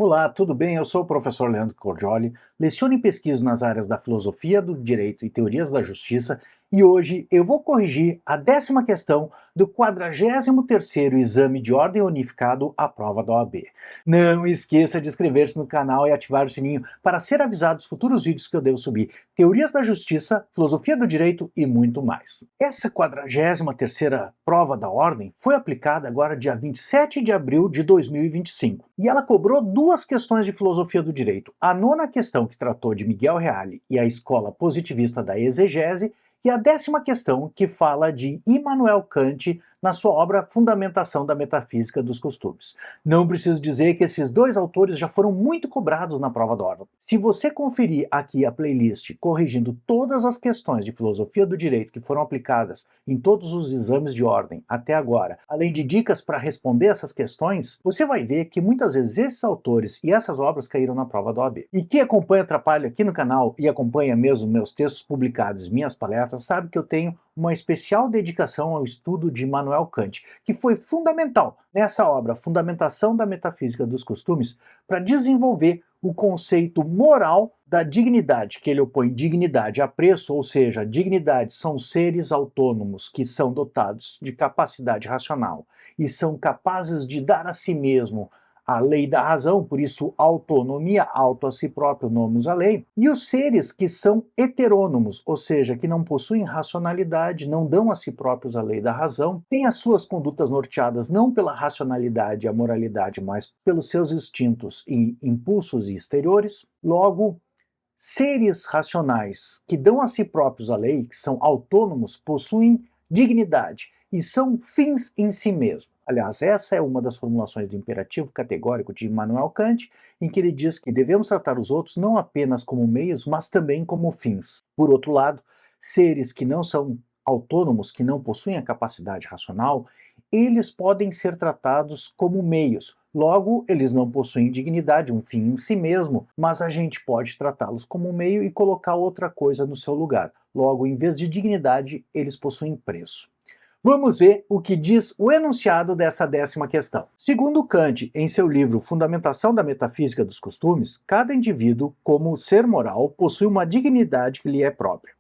Olá, tudo bem? Eu sou o professor Leandro Cordioli, leciono e pesquiso nas áreas da filosofia do direito e teorias da justiça, e hoje eu vou corrigir a 10ª questão do 43º exame de ordem unificado à prova da OAB. Não esqueça de inscrever-se no canal e ativar o sininho para ser avisado dos futuros vídeos que eu devo subir, teorias da justiça, filosofia do direito e muito mais. Essa 43ª prova da ordem foi aplicada agora dia 27 de abril de 2025, e ela cobrou duas questões de filosofia do direito. A 9ª questão, que tratou de Miguel Reale e a escola positivista da exegese, e a 10ª questão, que fala de Immanuel Kant na sua obra Fundamentação da Metafísica dos Costumes. Não preciso dizer que esses dois autores já foram muito cobrados na prova da ordem. Se você conferir aqui a playlist corrigindo todas as questões de filosofia do direito que foram aplicadas em todos os exames de ordem até agora, além de dicas para responder essas questões, você vai ver que muitas vezes esses autores e essas obras caíram na prova da OAB. E quem acompanha Atrapalho aqui no canal e acompanha mesmo meus textos publicados, minhas palestras, sabe que eu tenho uma especial dedicação ao estudo de Immanuel Kant, que foi fundamental nessa obra Fundamentação da Metafísica dos Costumes para desenvolver o conceito moral da dignidade, que ele opõe dignidade a preço, ou seja, dignidade são seres autônomos que são dotados de capacidade racional e são capazes de dar a si mesmo a lei da razão, por isso autonomia, auto a si próprio, nomus a lei, e os seres que são heterônomos, ou seja, que não possuem racionalidade, não dão a si próprios a lei da razão, têm as suas condutas norteadas não pela racionalidade e a moralidade, mas pelos seus instintos e impulsos exteriores. Logo, seres racionais que dão a si próprios a lei, que são autônomos, possuem dignidade e são fins em si mesmos. Aliás, essa é uma das formulações do imperativo categórico de Immanuel Kant, em que ele diz que devemos tratar os outros não apenas como meios, mas também como fins. Por outro lado, seres que não são autônomos, que não possuem a capacidade racional, eles podem ser tratados como meios. Logo, eles não possuem dignidade, um fim em si mesmo, mas a gente pode tratá-los como um meio e colocar outra coisa no seu lugar. Logo, em vez de dignidade, eles possuem preço. Vamos ver o que diz o enunciado dessa 10ª questão. Segundo Kant, em seu livro Fundamentação da Metafísica dos Costumes, cada indivíduo, como ser moral, possui uma dignidade que lhe é própria.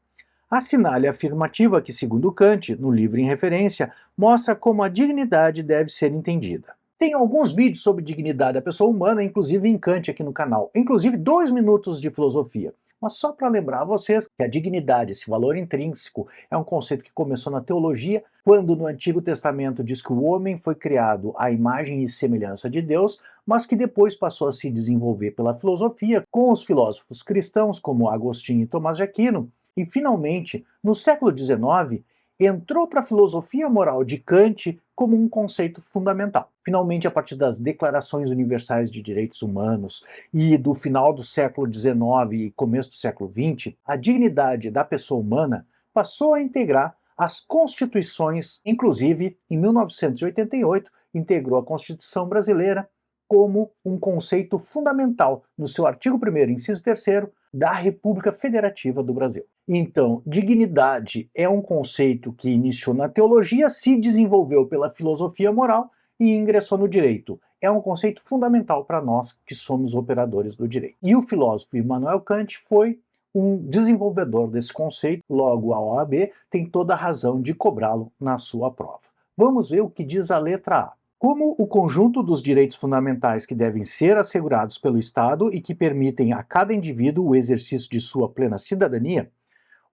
Assinale a afirmativa que, segundo Kant, no livro em referência, mostra como a dignidade deve ser entendida. Tem alguns vídeos sobre dignidade da pessoa humana, inclusive em Kant aqui no canal, inclusive 2 minutos de filosofia. Mas só para lembrar a vocês que a dignidade, esse valor intrínseco, é um conceito que começou na teologia, quando no Antigo Testamento diz que o homem foi criado à imagem e semelhança de Deus, mas que depois passou a se desenvolver pela filosofia, com os filósofos cristãos como Agostinho e Tomás de Aquino, e finalmente, no século XIX, entrou para a filosofia moral de Kant como um conceito fundamental. Finalmente, a partir das Declarações Universais de Direitos Humanos e do final do século XIX e começo do século XX, a dignidade da pessoa humana passou a integrar as constituições, inclusive, em 1988, integrou a Constituição Brasileira como um conceito fundamental no seu artigo 1º, inciso 3º, da República Federativa do Brasil. Então, dignidade é um conceito que iniciou na teologia, se desenvolveu pela filosofia moral e ingressou no direito. É um conceito fundamental para nós que somos operadores do direito. E o filósofo Immanuel Kant foi um desenvolvedor desse conceito, logo a OAB tem toda a razão de cobrá-lo na sua prova. Vamos ver o que diz a letra A. Como o conjunto dos direitos fundamentais que devem ser assegurados pelo Estado e que permitem a cada indivíduo o exercício de sua plena cidadania?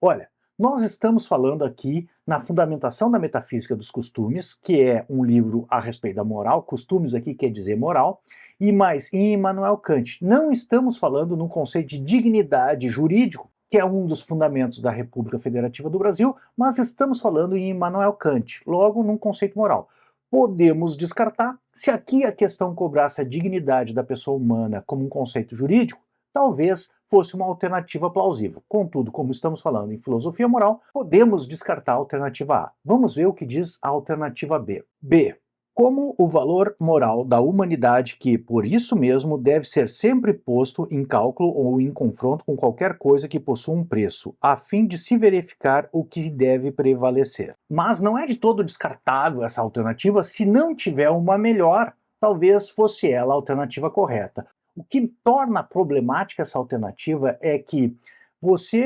Olha, nós estamos falando aqui na Fundamentação da Metafísica dos Costumes, que é um livro a respeito da moral, costumes aqui quer dizer moral, e mais em Immanuel Kant. Não estamos falando no conceito de dignidade jurídico, que é um dos fundamentos da República Federativa do Brasil, mas estamos falando em Immanuel Kant, logo num conceito moral. Podemos descartar, se aqui a questão cobrasse a dignidade da pessoa humana como um conceito jurídico, talvez fosse uma alternativa plausível. Contudo, como estamos falando em filosofia moral, podemos descartar a alternativa A. Vamos ver o que diz a alternativa B. B. Como o valor moral da humanidade que, por isso mesmo, deve ser sempre posto em cálculo ou em confronto com qualquer coisa que possua um preço, a fim de se verificar o que deve prevalecer. Mas não é de todo descartável essa alternativa se não tiver uma melhor. Talvez fosse ela a alternativa correta. O que torna problemática essa alternativa é que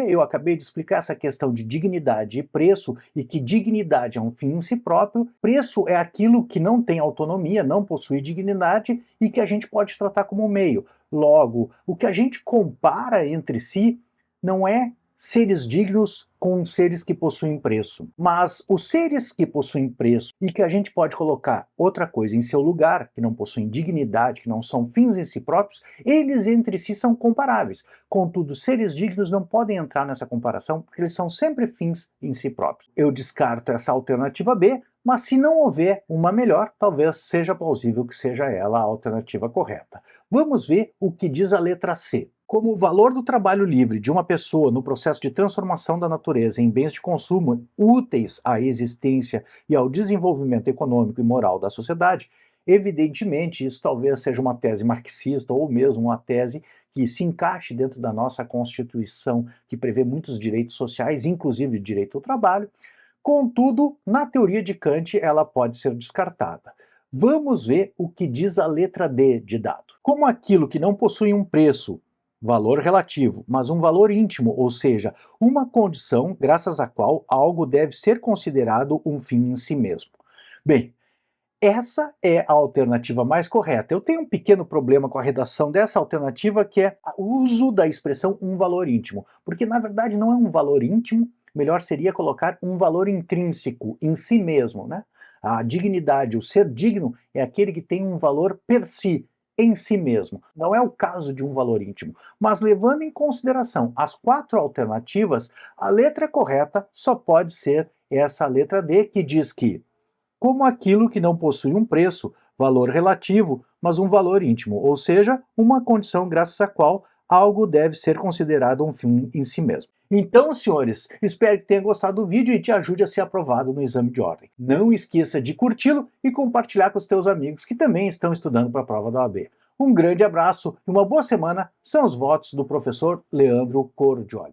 eu acabei de explicar essa questão de dignidade e preço, e que dignidade é um fim em si próprio, preço é aquilo que não tem autonomia, não possui dignidade e que a gente pode tratar como meio. Logo, o que a gente compara entre si não é seres dignos com seres que possuem preço, mas os seres que possuem preço e que a gente pode colocar outra coisa em seu lugar, que não possuem dignidade, que não são fins em si próprios, eles entre si são comparáveis. Contudo, seres dignos não podem entrar nessa comparação porque eles são sempre fins em si próprios. Eu descarto essa alternativa B, mas se não houver uma melhor, talvez seja plausível que seja ela a alternativa correta. Vamos ver o que diz a letra C. Como o valor do trabalho livre de uma pessoa no processo de transformação da natureza em bens de consumo úteis à existência e ao desenvolvimento econômico e moral da sociedade, evidentemente isso talvez seja uma tese marxista ou mesmo uma tese que se encaixe dentro da nossa Constituição, que prevê muitos direitos sociais, inclusive o direito ao trabalho. Contudo, na teoria de Kant, ela pode ser descartada. Vamos ver o que diz a letra D de dado. Como aquilo que não possui um preço, valor relativo, mas um valor íntimo, ou seja, uma condição graças à qual algo deve ser considerado um fim em si mesmo. Bem, essa é a alternativa mais correta. Eu tenho um pequeno problema com a redação dessa alternativa, que é o uso da expressão um valor íntimo, porque na verdade não é um valor íntimo, melhor seria colocar um valor intrínseco em si mesmo, né? A dignidade, o ser digno, é aquele que tem um valor per si, em si mesmo. Não é o caso de um valor íntimo. Mas levando em consideração as 4 alternativas, a letra correta só pode ser essa letra D, que diz que, como aquilo que não possui um preço, valor relativo, mas um valor íntimo, ou seja, uma condição graças à qual algo deve ser considerado um fim em si mesmo. Então, senhores, espero que tenha gostado do vídeo e te ajude a ser aprovado no exame de ordem. Não esqueça de curti-lo e compartilhar com os teus amigos que também estão estudando para a prova da OAB. Um grande abraço e uma boa semana são os votos do professor Leandro Cordioli.